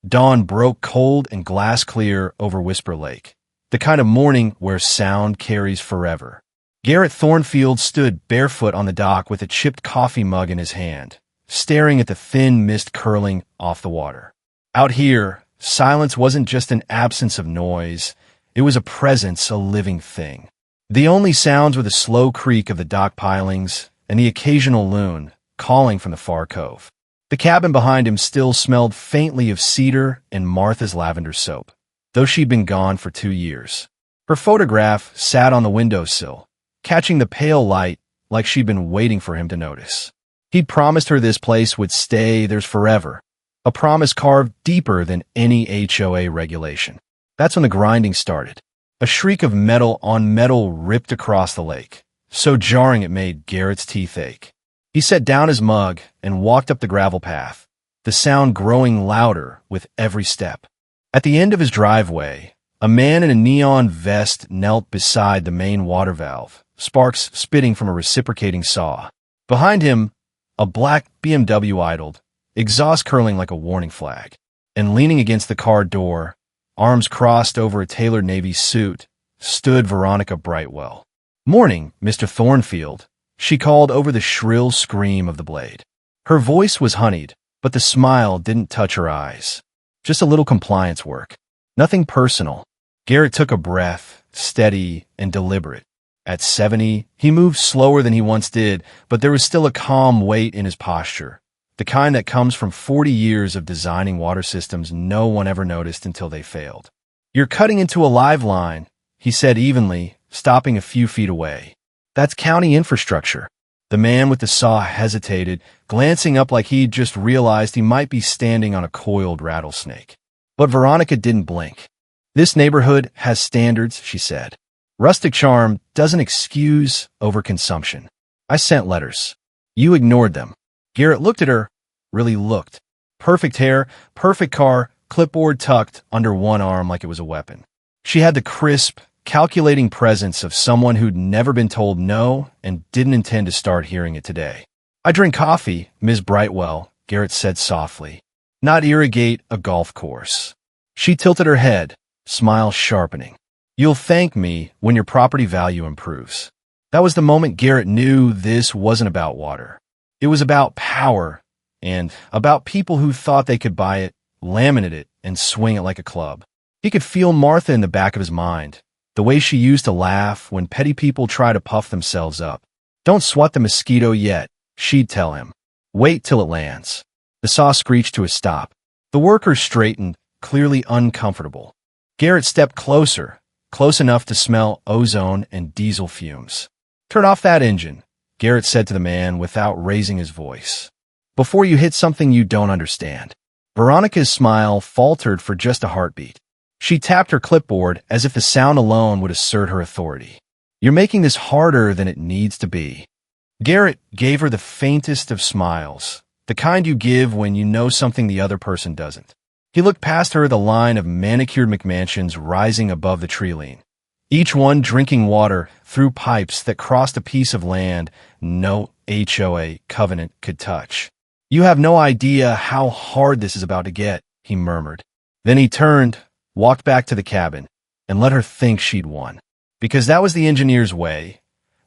Dawn broke cold and glass-clear over Whisper Lake, the kind of morning where sound carries forever. Garrett Thornfield stood barefoot on the dock with a chipped coffee mug in his hand, staring at the thin mist curling off the water. Out here, silence wasn't just an absence of noise, it was a presence, a living thing. The only sounds were the slow creak of the dock pilings and the occasional loon calling from the far cove. The cabin behind him still smelled faintly of cedar and Martha's lavender soap, though she'd been gone for 2 years. Her photograph sat on the windowsill, catching the pale light like she'd been waiting for him to notice. He'd promised her this place would stay theirs forever, a promise carved deeper than any HOA regulation. That's when the grinding started. A shriek of metal on metal ripped across the lake, so jarring it made Garrett's teeth ache. He set down his mug and walked up the gravel path, the sound growing louder with every step. At the end of his driveway, a man in a neon vest knelt beside the main water valve, sparks spitting from a reciprocating saw. Behind him, a black BMW idled, exhaust curling like a warning flag. And leaning against the car door, arms crossed over a tailored navy suit, stood Veronica Brightwell. "Morning, Mr. Thornfield," she called over the shrill scream of the blade. Her voice was honeyed, but the smile didn't touch her eyes. Just a little compliance work. Nothing personal. Garrett took a breath, steady and deliberate. At 70, he moved slower than he once did, but there was still a calm weight in his posture, the kind that comes from 40 years of designing water systems no one ever noticed until they failed. "You're cutting into a live line," he said evenly, stopping a few feet away. "That's county infrastructure." The man with the saw hesitated, glancing up like he'd just realized he might be standing on a coiled rattlesnake. But Veronica didn't blink. "This neighborhood has standards," she said. "Rustic charm doesn't excuse overconsumption. I sent letters. You ignored them." Garrett looked at her, really looked. Perfect hair, perfect car, clipboard tucked under one arm like it was a weapon. She had the crisp, calculating presence of someone who'd never been told no and didn't intend to start hearing it today. "I drink coffee, Ms. Brightwell," Garrett said softly. "Not irrigate a golf course." She tilted her head, smile sharpening. "You'll thank me when your property value improves." That was the moment Garrett knew this wasn't about water. It was about power, and about people who thought they could buy it, laminate it, and swing it like a club. He could feel Martha in the back of his mind, the way she used to laugh when petty people try to puff themselves up. "Don't swat the mosquito yet," she'd tell him. "Wait till it lands." The saw screeched to a stop. The worker straightened, clearly uncomfortable. Garrett stepped closer, close enough to smell ozone and diesel fumes. "Turn off that engine," Garrett said to the man without raising his voice, "before you hit something you don't understand." Veronica's smile faltered for just a heartbeat. She tapped her clipboard as if the sound alone would assert her authority. "You're making this harder than it needs to be." Garrett gave her the faintest of smiles, the kind you give when you know something the other person doesn't. He looked past her, the line of manicured McMansions rising above the tree line, each one drinking water through pipes that crossed a piece of land no HOA covenant could touch. "You have no idea how hard this is about to get," he murmured. Then he turned, walked back to the cabin, and let her think she'd won. Because that was the engineer's way.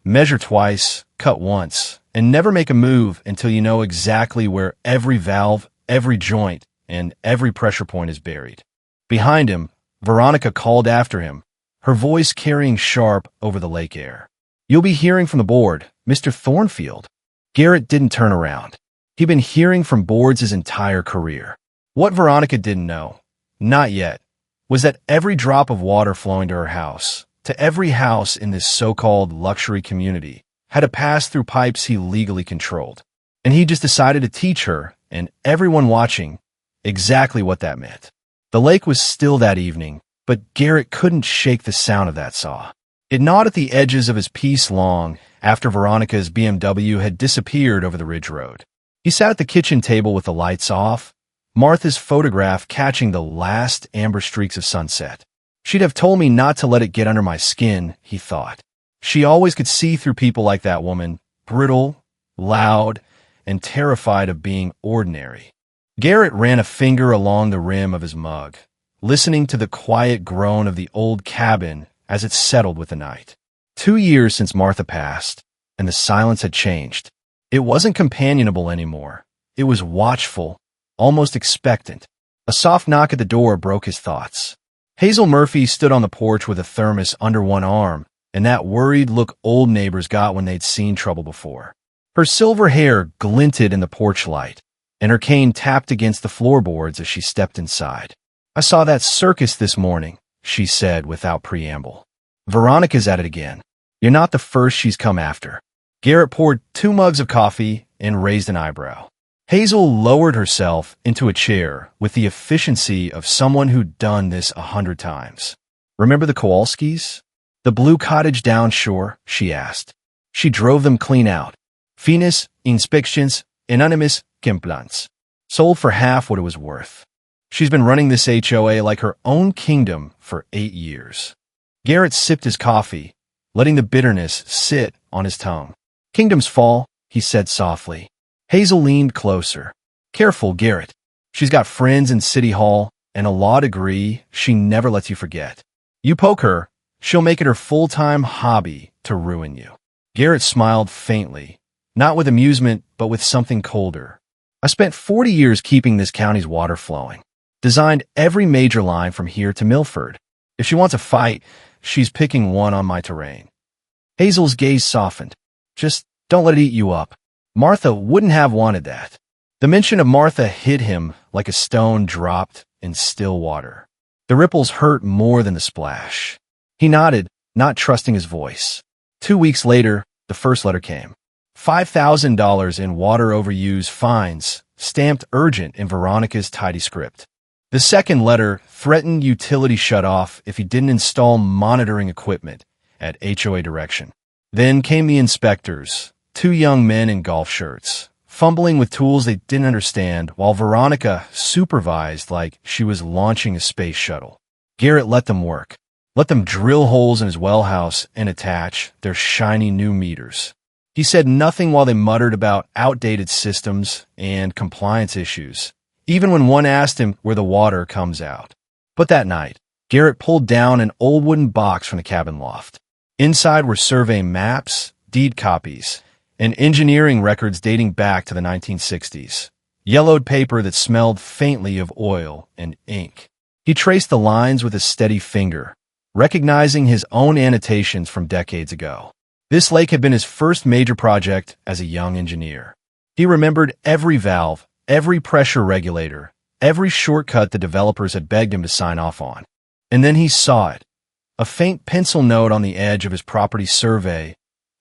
Measure twice, cut once, and never make a move until you know exactly where every valve, every joint, and every pressure point is buried. Behind him, Veronica called after him, her voice carrying sharp over the lake air. "You'll be hearing from the board, Mr. Thornfield." Garrett didn't turn around. He'd been hearing from boards his entire career. What Veronica didn't know, not yet, was that every drop of water flowing to her house, to every house in this so-called luxury community, had to pass through pipes he legally controlled. And he just decided to teach her, and everyone watching, exactly what that meant. The lake was still that evening, but Garrett couldn't shake the sound of that saw. It gnawed at the edges of his piece long after Veronica's BMW had disappeared over the ridge road. He sat at the kitchen table with the lights off, Martha's photograph catching the last amber streaks of sunset. "She'd have told me not to let it get under my skin," he thought. She always could see through people like that woman, brittle, loud, and terrified of being ordinary. Garrett ran a finger along the rim of his mug, listening to the quiet groan of the old cabin as it settled with the night. 2 years since Martha passed, and the silence had changed. It wasn't companionable anymore. It was watchful, almost expectant. A soft knock at the door broke his thoughts. Hazel Murphy stood on the porch with a thermos under one arm, and that worried look old neighbors got when they'd seen trouble before. Her silver hair glinted in the porch light, and her cane tapped against the floorboards as she stepped inside. "I saw that circus this morning," she said without preamble. "Veronica's at it again. You're not the first she's come after." Garrett poured 2 mugs of coffee and raised an eyebrow. Hazel lowered herself into a chair with the efficiency of someone who'd done this 100 times. "Remember the Kowalskis? The blue cottage downshore?" she asked. "She drove them clean out. Finis inspections anonymous complaints. Sold for half what it was worth. She's been running this HOA like her own kingdom for 8 years. Garrett sipped his coffee, letting the bitterness sit on his tongue. "Kingdoms fall," he said softly. Hazel leaned closer. "Careful, Garrett. She's got friends in City Hall and a law degree she never lets you forget. You poke her, she'll make it her full-time hobby to ruin you." Garrett smiled faintly, not with amusement, but with something colder. "I spent 40 years keeping this county's water flowing. Designed every major line from here to Milford. If she wants a fight, she's picking one on my terrain." Hazel's gaze softened. "Just don't let it eat you up. Martha wouldn't have wanted that." The mention of Martha hit him like a stone dropped in still water. The ripples hurt more than the splash. He nodded, not trusting his voice. 2 weeks later, the first letter came. $5,000 in water overuse fines, stamped urgent in Veronica's tidy script. The second letter threatened utility shutoff if he didn't install monitoring equipment at HOA direction. Then came the inspectors, 2 young men in golf shirts, fumbling with tools they didn't understand, while Veronica supervised like she was launching a space shuttle. Garrett let them work. Let them drill holes in his well house and attach their shiny new meters. He said nothing while they muttered about outdated systems and compliance issues, even when one asked him where the water comes out. But that night, Garrett pulled down an old wooden box from the cabin loft. Inside were survey maps, deed copies, and engineering records dating back to the 1960s. Yellowed paper that smelled faintly of oil and ink. He traced the lines with a steady finger, recognizing his own annotations from decades ago. This lake had been his first major project as a young engineer. He remembered every valve, every pressure regulator, every shortcut the developers had begged him to sign off on. And then he saw it, a faint pencil note on the edge of his property survey,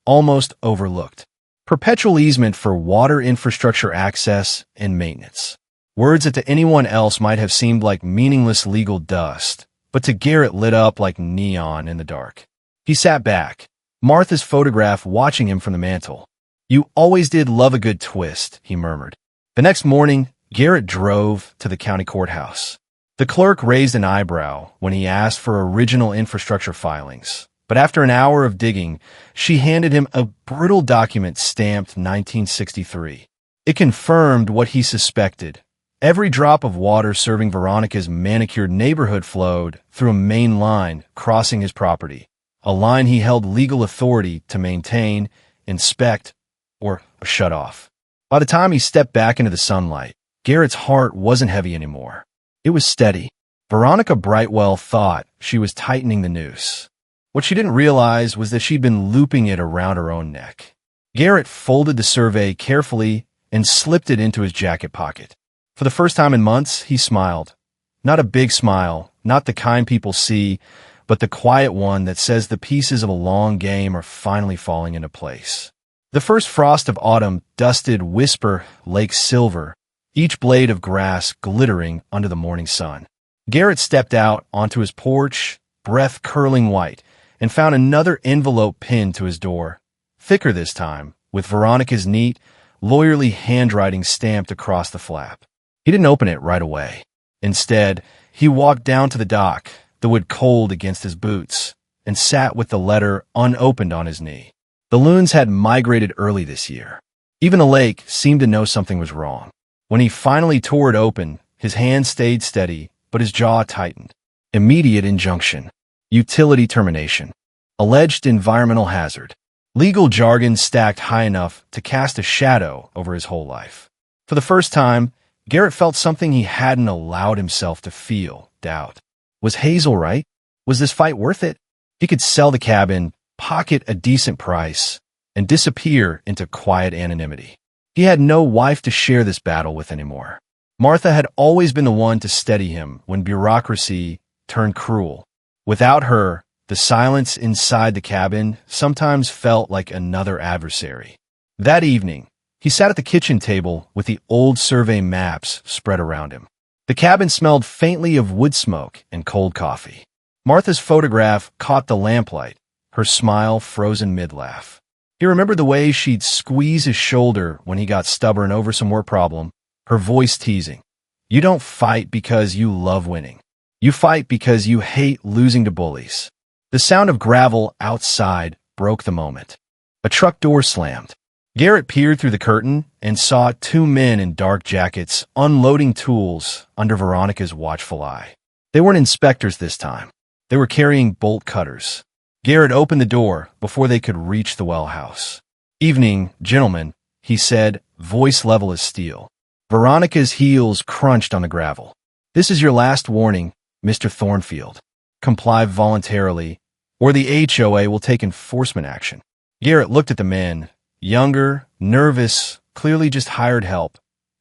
almost overlooked. Perpetual easement for water infrastructure access and maintenance. Words that to anyone else might have seemed like meaningless legal dust, but to Garrett lit up like neon in the dark. He sat back, Martha's photograph watching him from the mantel. "You always did love a good twist," he murmured. The next morning, Garrett drove to the county courthouse. The clerk raised an eyebrow when he asked for original infrastructure filings, but after an hour of digging, she handed him a brittle document stamped 1963. It confirmed what he suspected. Every drop of water serving Veronica's manicured neighborhood flowed through a main line crossing his property, a line he held legal authority to maintain, inspect, or shut off. By the time he stepped back into the sunlight, Garrett's heart wasn't heavy anymore. It was steady. Veronica Brightwell thought she was tightening the noose. What she didn't realize was that she'd been looping it around her own neck. Garrett folded the survey carefully and slipped it into his jacket pocket. For the first time in months, he smiled. Not a big smile, not the kind people see, but the quiet one that says the pieces of a long game are finally falling into place. The first frost of autumn dusted Whisper Lake silver, each blade of grass glittering under the morning sun. Garrett stepped out onto his porch, breath curling white, and found another envelope pinned to his door, thicker this time, with Veronica's neat, lawyerly handwriting stamped across the flap. He didn't open it right away. Instead, he walked down to the dock, the wood cold against his boots, and sat with the letter unopened on his knee. The loons had migrated early this year. Even the lake seemed to know something was wrong. When he finally tore it open, his hand stayed steady, but his jaw tightened. Immediate injunction. Utility termination. Alleged environmental hazard. Legal jargon stacked high enough to cast a shadow over his whole life. For the first time, Garrett felt something he hadn't allowed himself to feel: doubt. Was Hazel right? Was this fight worth it? He could sell the cabin, pocket a decent price, and disappear into quiet anonymity. He had no wife to share this battle with anymore. Martha had always been the one to steady him when bureaucracy turned cruel. Without her, the silence inside the cabin sometimes felt like another adversary. That evening, he sat at the kitchen table with the old survey maps spread around him. The cabin smelled faintly of wood smoke and cold coffee. Martha's photograph caught the lamplight, her smile frozen mid-laugh. He remembered the way she'd squeeze his shoulder when he got stubborn over some work problem, her voice teasing. You don't fight because you love winning. You fight because you hate losing to bullies. The sound of gravel outside broke the moment. A truck door slammed. Garrett peered through the curtain and saw two men in dark jackets unloading tools under Veronica's watchful eye. They weren't inspectors this time. They were carrying bolt cutters. Garrett opened the door before they could reach the well house. Evening, gentlemen, he said, voice level as steel. Veronica's heels crunched on the gravel. This is your last warning, Mr. Thornfield. Comply voluntarily, or the HOA will take enforcement action. Garrett looked at the men, younger, nervous, clearly just hired help,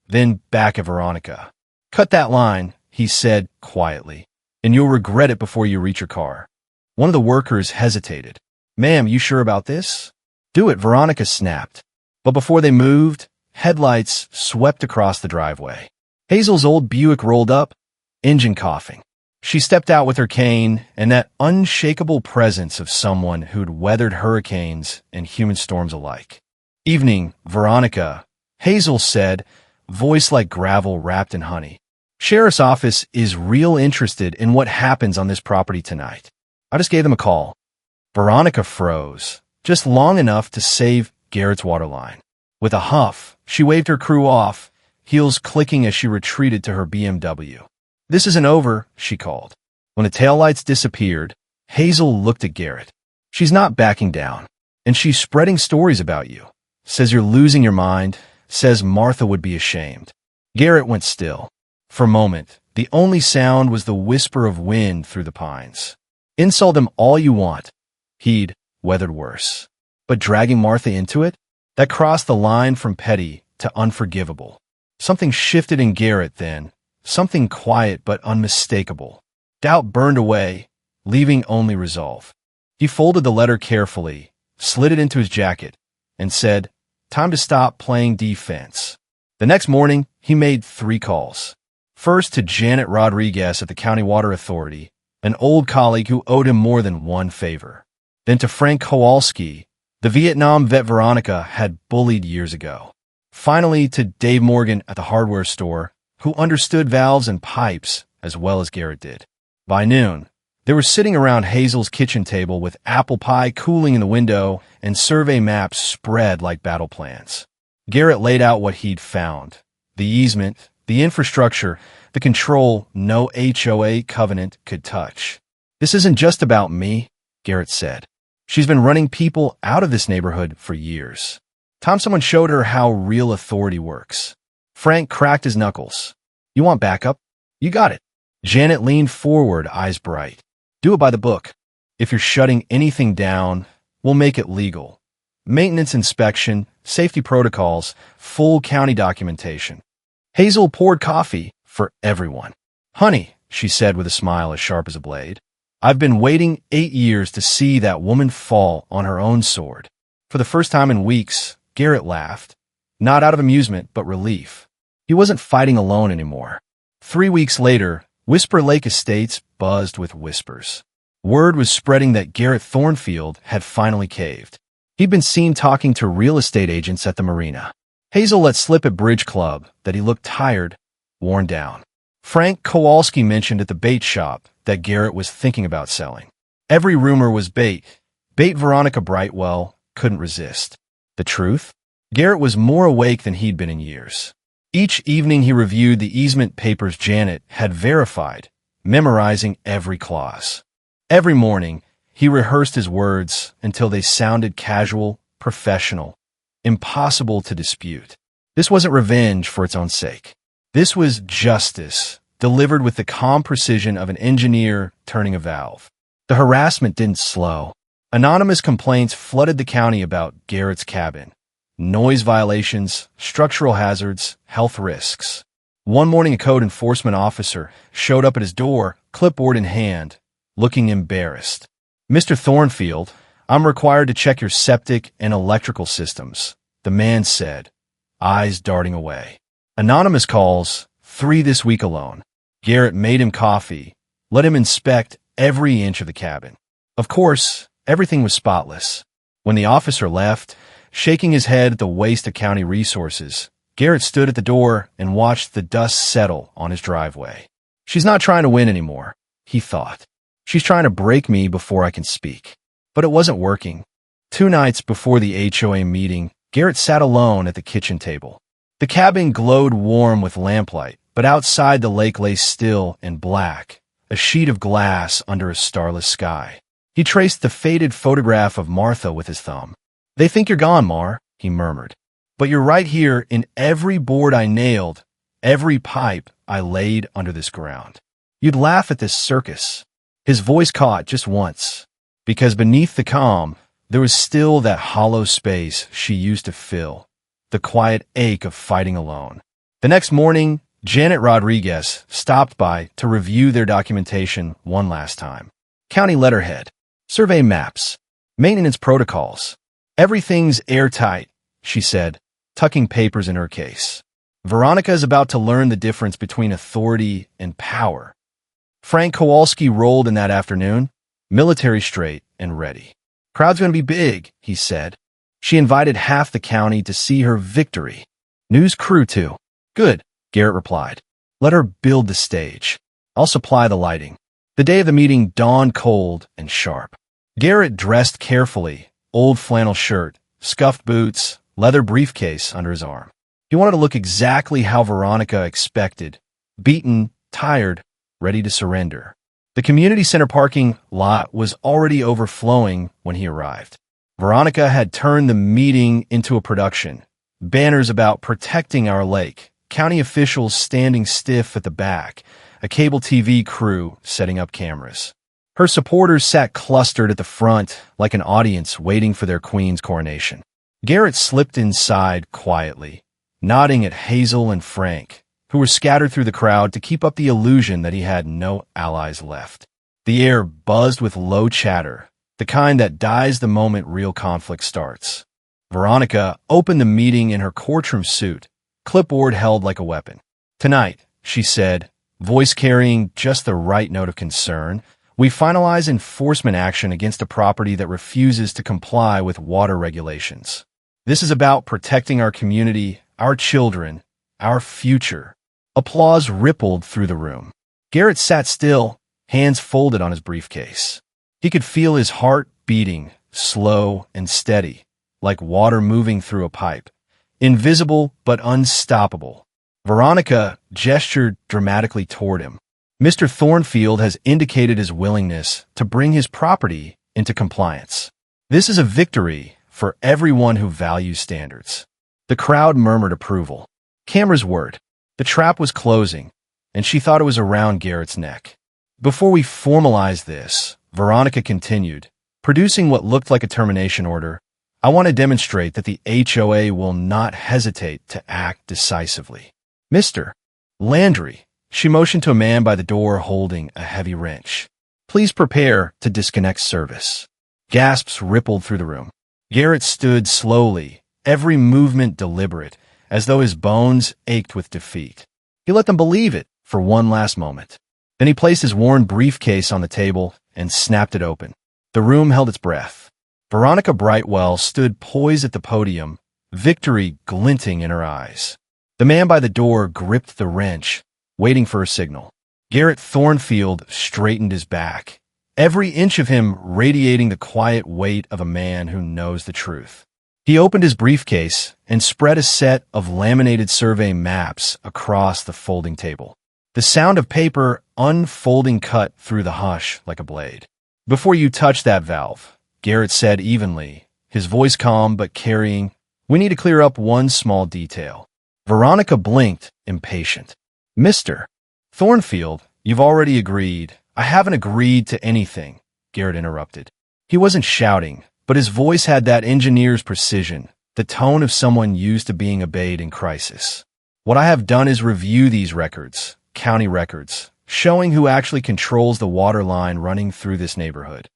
then back at Veronica. Cut that line, he said quietly, and you'll regret it before you reach your car. One of the workers hesitated. Ma'am, you sure about this? Do it, Veronica snapped. But before they moved, headlights swept across the driveway. Hazel's old Buick rolled up, engine coughing. She stepped out with her cane and that unshakable presence of someone who'd weathered hurricanes and human storms alike. Evening, Veronica, Hazel said, voice like gravel wrapped in honey. Sheriff's office is real interested in what happens on this property tonight. I just gave them a call. Veronica froze, just long enough to save Garrett's waterline. With a huff, she waved her crew off, heels clicking as she retreated to her BMW. This isn't over, she called. When the taillights disappeared, Hazel looked at Garrett. She's not backing down, and she's spreading stories about you. Says you're losing your mind, says Martha would be ashamed. Garrett went still. For a moment, the only sound was the whisper of wind through the pines. Insult them all you want. He'd weathered worse. But dragging Martha into it? That crossed the line from petty to unforgivable. Something shifted in Garrett then, something quiet but unmistakable. Doubt burned away, leaving only resolve. He folded the letter carefully, slid it into his jacket, and said, time to stop playing defense. The next morning, he made 3 calls. First to Janet Rodriguez at the County Water Authority, an old colleague who owed him more than one favor. Then to Frank Kowalski, the Vietnam vet Veronica had bullied years ago. Finally to Dave Morgan at the hardware store, who understood valves and pipes as well as Garrett did. By noon, they were sitting around Hazel's kitchen table with apple pie cooling in the window and survey maps spread like battle plans. Garrett laid out what he'd found: the easement, the infrastructure, the control no HOA covenant could touch. This isn't just about me, Garrett said. She's been running people out of this neighborhood for years. Someone showed her how real authority works. Frank cracked his knuckles. You want backup? You got it. Janet leaned forward, eyes bright. Do it by the book. If you're shutting anything down, we'll make it legal. Maintenance inspection, safety protocols, full county documentation. Hazel poured coffee for everyone. Honey, she said with a smile as sharp as a blade, I've been waiting 8 years to see that woman fall on her own sword. For the first time in weeks, Garrett laughed, not out of amusement, but relief. He wasn't fighting alone anymore. 3 weeks later, Whisper Lake Estates buzzed with whispers. Word was spreading that Garrett Thornfield had finally caved. He'd been seen talking to real estate agents at the marina. Hazel let slip at Bridge Club that he looked tired, worn down. Frank Kowalski mentioned at the bait shop that Garrett was thinking about selling. Every rumor was bait. Bait Veronica Brightwell couldn't resist. The truth? Garrett was more awake than he'd been in years. Each evening he reviewed the easement papers Janet had verified, memorizing every clause. Every morning, he rehearsed his words until they sounded casual, professional, impossible to dispute. This wasn't revenge for its own sake. This was justice, delivered with the calm precision of an engineer turning a valve. The harassment didn't slow. Anonymous complaints flooded the county about Garrett's cabin. Noise violations, structural hazards, health risks. One morning, a code enforcement officer showed up at his door, clipboard in hand, looking embarrassed. "Mr. Thornfield, I'm required to check your septic and electrical systems," the man said, eyes darting away. Anonymous calls, 3 this week alone. Garrett made him coffee, let him inspect every inch of the cabin. Of course, everything was spotless. When the officer left, shaking his head at the waste of county resources, Garrett stood at the door and watched the dust settle on his driveway. "She's not trying to win anymore," he thought. "She's trying to break me before I can speak." But it wasn't working. 2 nights before the HOA meeting, Garrett sat alone at the kitchen table. The cabin glowed warm with lamplight, but outside the lake lay still and black, a sheet of glass under a starless sky. He traced the faded photograph of Martha with his thumb. "They think you're gone, Mar," he murmured. "But you're right here in every board I nailed, every pipe I laid under this ground. You'd laugh at this circus." His voice caught just once, because beneath the calm, there was still that hollow space she used to fill, the quiet ache of fighting alone. The next morning, Janet Rodriguez stopped by to review their documentation one last time. County letterhead, survey maps, maintenance protocols. "Everything's airtight," she said, tucking papers in her case. "Veronica is about to learn the difference between authority and power." Frank Kowalski rolled in that afternoon, military straight and ready. "Crowd's going to be big," he said. She invited half the county to see her victory. "News crew, too." "Good," Garrett replied. "Let her build the stage. I'll supply the lighting." The day of the meeting dawned cold and sharp. Garrett dressed carefully, old flannel shirt, scuffed boots, leather briefcase under his arm. He wanted to look exactly how Veronica expected, beaten, tired, ready to surrender. The community center parking lot was already overflowing when he arrived. Veronica had turned the meeting into a production. Banners about protecting our lake, county officials standing stiff at the back, a cable TV crew setting up cameras. Her supporters sat clustered at the front like an audience waiting for their queen's coronation. Garrett slipped inside quietly, nodding at Hazel and Frank, who were scattered through the crowd to keep up the illusion that he had no allies left. The air buzzed with low chatter, the kind that dies the moment real conflict starts. Veronica opened the meeting in her courtroom suit, clipboard held like a weapon. "Tonight," she said, voice carrying just the right note of concern, "we finalize enforcement action against a property that refuses to comply with water regulations. This is about protecting our community, our children, our future." Applause rippled through the room. Garrett sat still, hands folded on his briefcase. He could feel his heart beating, slow and steady, like water moving through a pipe, invisible but unstoppable. Veronica gestured dramatically toward him. "Mr. Thornfield has indicated his willingness to bring his property into compliance. This is a victory for everyone who values standards." The crowd murmured approval. Cameras whirred. The trap was closing, and she thought it was around Garrett's neck. "Before we formalize this," Veronica continued, producing what looked like a termination order, "I want to demonstrate that the HOA will not hesitate to act decisively. Mr. Landry," she motioned to a man by the door holding a heavy wrench, "please prepare to disconnect service." Gasps rippled through the room. Garrett stood slowly, every movement deliberate, as though his bones ached with defeat. He let them believe it for one last moment. Then he placed his worn briefcase on the table and snapped it open. The room held its breath. Veronica Brightwell stood poised at the podium, victory glinting in her eyes. The man by the door gripped the wrench, waiting for a signal. Garrett Thornfield straightened his back, every inch of him radiating the quiet weight of a man who knows the truth. He opened his briefcase and spread a set of laminated survey maps across the folding table. The sound of paper unfolding cut through the hush like a blade. "Before you touch that valve," Garrett said evenly, his voice calm but carrying, "we need to clear up one small detail." Veronica blinked, impatient. "Mr. Thornfield, you've already agreed." "I haven't agreed to anything," Garrett interrupted. He wasn't shouting, but his voice had that engineer's precision, the tone of someone used to being obeyed in crisis. "What I have done is review these records, county records, showing who actually controls the water line running through this neighborhood."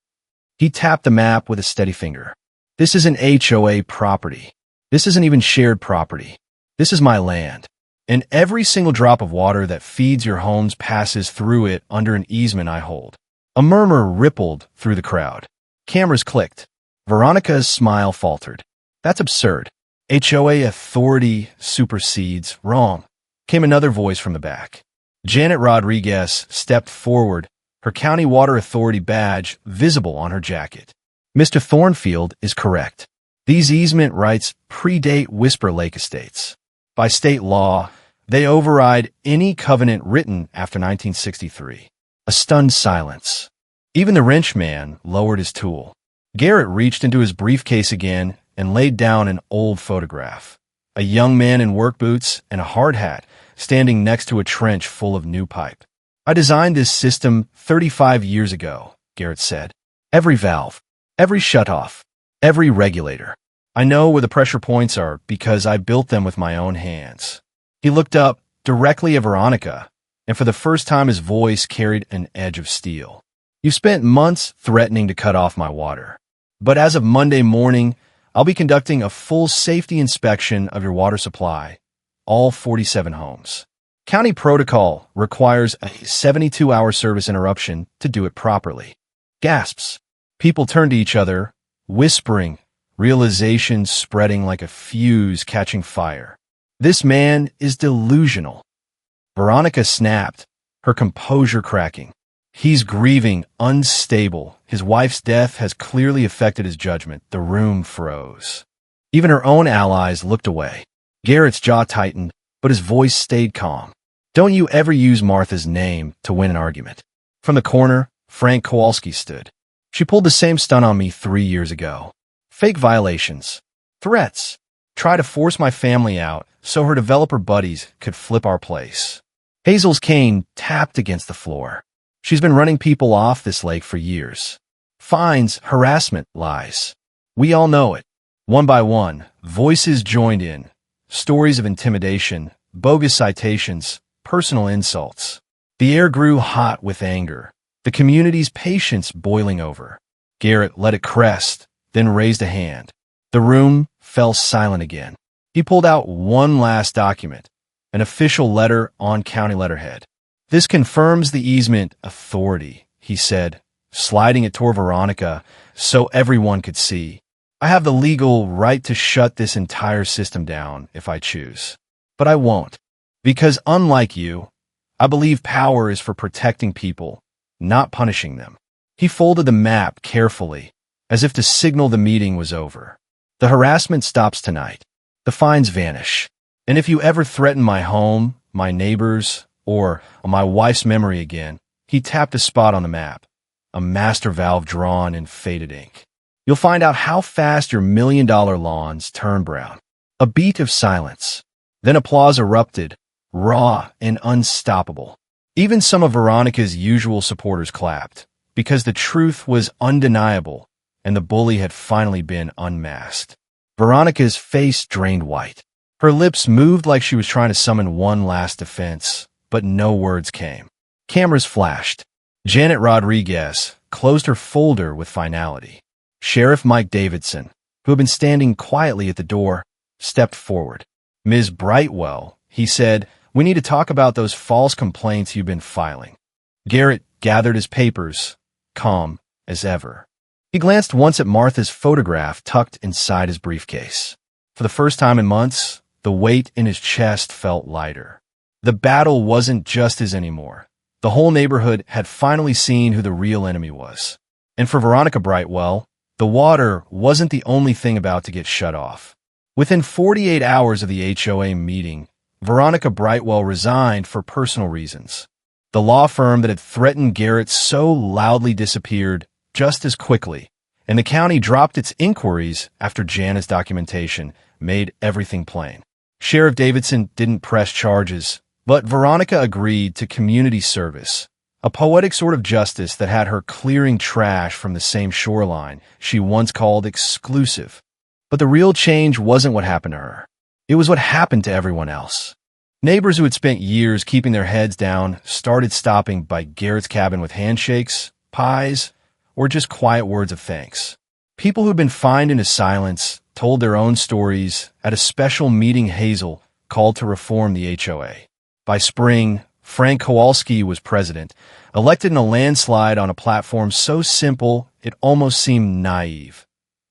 He tapped the map with a steady finger. "This is an HOA property. This isn't even shared property. This is my land. And every single drop of water that feeds your homes passes through it under an easement I hold." A murmur rippled through the crowd. Cameras clicked. Veronica's smile faltered. "That's absurd. HOA authority supersedes." "Wrong," came another voice from the back. Janet Rodriguez stepped forward, her county water authority badge visible on her jacket. "Mr. Thornfield is correct. These easement rights predate Whisper Lake Estates. By state law, they override any covenant written after 1963. A stunned silence. Even the wrenchman lowered his tool. Garrett reached into his briefcase again and laid down an old photograph. A young man in work boots and a hard hat standing next to a trench full of new pipe. "I designed this system 35 years ago," Garrett said. "Every valve, every shutoff, every regulator. I know where the pressure points are because I built them with my own hands." He looked up directly at Veronica, and for the first time his voice carried an edge of steel. "You spent months threatening to cut off my water. But as of Monday morning, I'll be conducting a full safety inspection of your water supply, all 47 homes. County protocol requires a 72-hour service interruption to do it properly." Gasps. People turned to each other, whispering, realization spreading like a fuse catching fire. "This man is delusional." Veronica snapped, her composure cracking. "He's grieving, unstable. His wife's death has clearly affected his judgment." The room froze. Even her own allies looked away. Garrett's jaw tightened, but his voice stayed calm. "Don't you ever use Martha's name to win an argument." From the corner, Frank Kowalski stood. "She pulled the same stunt on me 3 years ago. Fake violations. Threats. Try to force my family out so her developer buddies could flip our place." Hazel's cane tapped against the floor. "She's been running people off this lake for years. Fines, harassment, lies. We all know it." One by one, voices joined in. Stories of intimidation, bogus citations, personal insults. The air grew hot with anger, the community's patience boiling over. Garrett let it crest, then raised a hand. The room fell silent again. He pulled out one last document, an official letter on county letterhead. "This confirms the easement authority," he said, sliding it toward Veronica so everyone could see. "I have the legal right to shut this entire system down if I choose. But I won't, because unlike you, I believe power is for protecting people, not punishing them." He folded the map carefully, as if to signal the meeting was over. "The harassment stops tonight. The fines vanish. And if you ever threaten my home, my neighbors, or my wife's memory again," he tapped a spot on the map, a master valve drawn in faded ink, "you'll find out how fast your $1 million lawns turn brown." A beat of silence. Then applause erupted, raw and unstoppable. Even some of Veronica's usual supporters clapped, because the truth was undeniable and the bully had finally been unmasked. Veronica's face drained white. Her lips moved like she was trying to summon one last defense, but no words came. Cameras flashed. Janet Rodriguez closed her folder with finality. Sheriff Mike Davidson, who had been standing quietly at the door, stepped forward. "Ms. Brightwell," he said, "we need to talk about those false complaints you've been filing." Garrett gathered his papers, calm as ever. He glanced once at Martha's photograph tucked inside his briefcase. For the first time in months, the weight in his chest felt lighter. The battle wasn't just his anymore. The whole neighborhood had finally seen who the real enemy was. And for Veronica Brightwell, the water wasn't the only thing about to get shut off. Within 48 hours of the HOA meeting, Veronica Brightwell resigned for personal reasons. The law firm that had threatened Garrett so loudly disappeared just as quickly, and the county dropped its inquiries after Jana's documentation made everything plain. Sheriff Davidson didn't press charges, but Veronica agreed to community service, a poetic sort of justice that had her clearing trash from the same shoreline she once called exclusive. But the real change wasn't what happened to her. It was what happened to everyone else. Neighbors who had spent years keeping their heads down started stopping by Garrett's cabin with handshakes, pies, or just quiet words of thanks. People who'd been fined into silence told their own stories at a special meeting Hazel called to reform the HOA. By spring, Frank Kowalski was president, elected in a landslide on a platform so simple it almost seemed naive.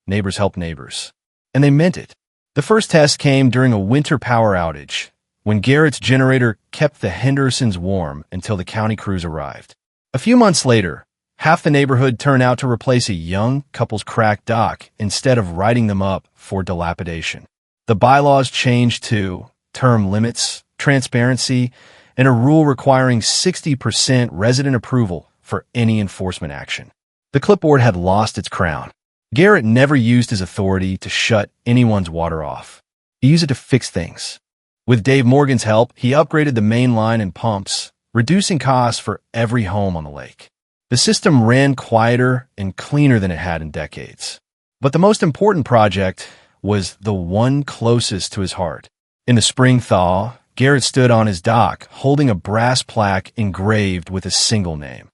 Neighbors help neighbors. And they meant it. The first test came during a winter power outage, when Garrett's generator kept the Hendersons warm until the county crews arrived. A few months later, half the neighborhood turned out to replace a young couple's cracked dock instead of writing them up for dilapidation. The bylaws changed to term limits, transparency, and a rule requiring 60% resident approval for any enforcement action. The clipboard had lost its crown. Garrett never used his authority to shut anyone's water off. He used it to fix things. With Dave Morgan's help, he upgraded the main line and pumps, reducing costs for every home on the lake. The system ran quieter and cleaner than it had in decades. But the most important project was the one closest to his heart. In the spring thaw, Garrett stood on his dock, holding a brass plaque engraved with a single name: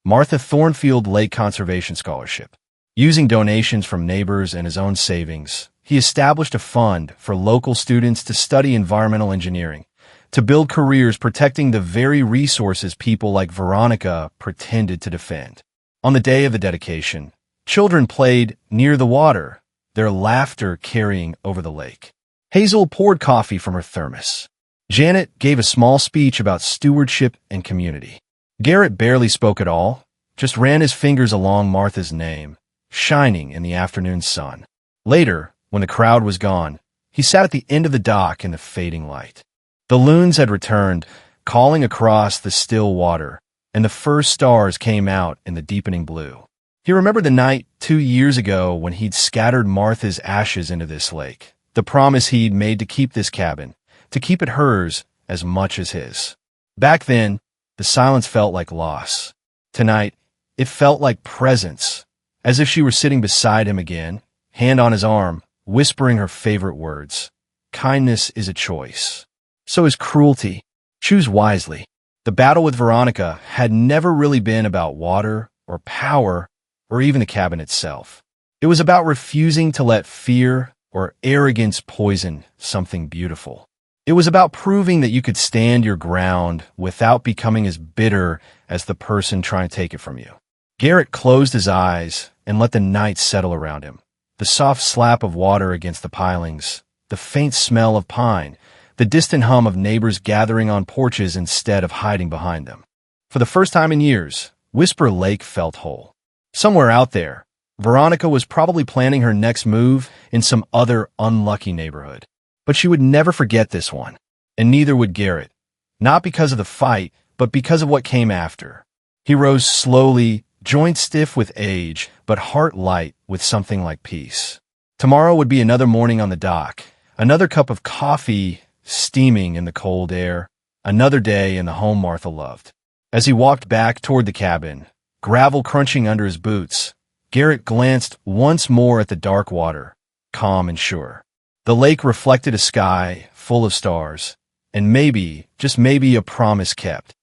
Martha Thornfield Lake Conservation Scholarship. Using donations from neighbors and his own savings, he established a fund for local students to study environmental engineering, to build careers protecting the very resources people like Veronica pretended to defend. On the day of the dedication, children played near the water, their laughter carrying over the lake. Hazel poured coffee from her thermos. Janet gave a small speech about stewardship and community. Garrett barely spoke at all, just ran his fingers along Martha's name, shining in the afternoon sun. Later, when the crowd was gone, he sat at the end of the dock in the fading light. The loons had returned, calling across the still water, and the first stars came out in the deepening blue. He remembered the night 2 years ago when he'd scattered Martha's ashes into this lake, the promise he'd made to keep this cabin, to keep it hers as much as his. Back then, the silence felt like loss. Tonight, it felt like presence, as if she were sitting beside him again, hand on his arm, whispering her favorite words. Kindness is a choice. So is cruelty. Choose wisely. The battle with Veronica had never really been about water or power or even the cabin itself. It was about refusing to let fear or arrogance poison something beautiful. It was about proving that you could stand your ground without becoming as bitter as the person trying to take it from you. Garrett closed his eyes and let the night settle around him. The soft slap of water against the pilings, the faint smell of pine, the distant hum of neighbors gathering on porches instead of hiding behind them. For the first time in years, Whisper Lake felt whole. Somewhere out there, Veronica was probably planning her next move in some other unlucky neighborhood. But she would never forget this one, and neither would Garrett, not because of the fight, but because of what came after. He rose slowly, joint stiff with age, but heart light with something like peace. Tomorrow would be another morning on the dock, another cup of coffee steaming in the cold air, another day in the home Martha loved. As he walked back toward the cabin, gravel crunching under his boots, Garrett glanced once more at the dark water, calm and sure. The lake reflected a sky full of stars, and maybe, just maybe, a promise kept.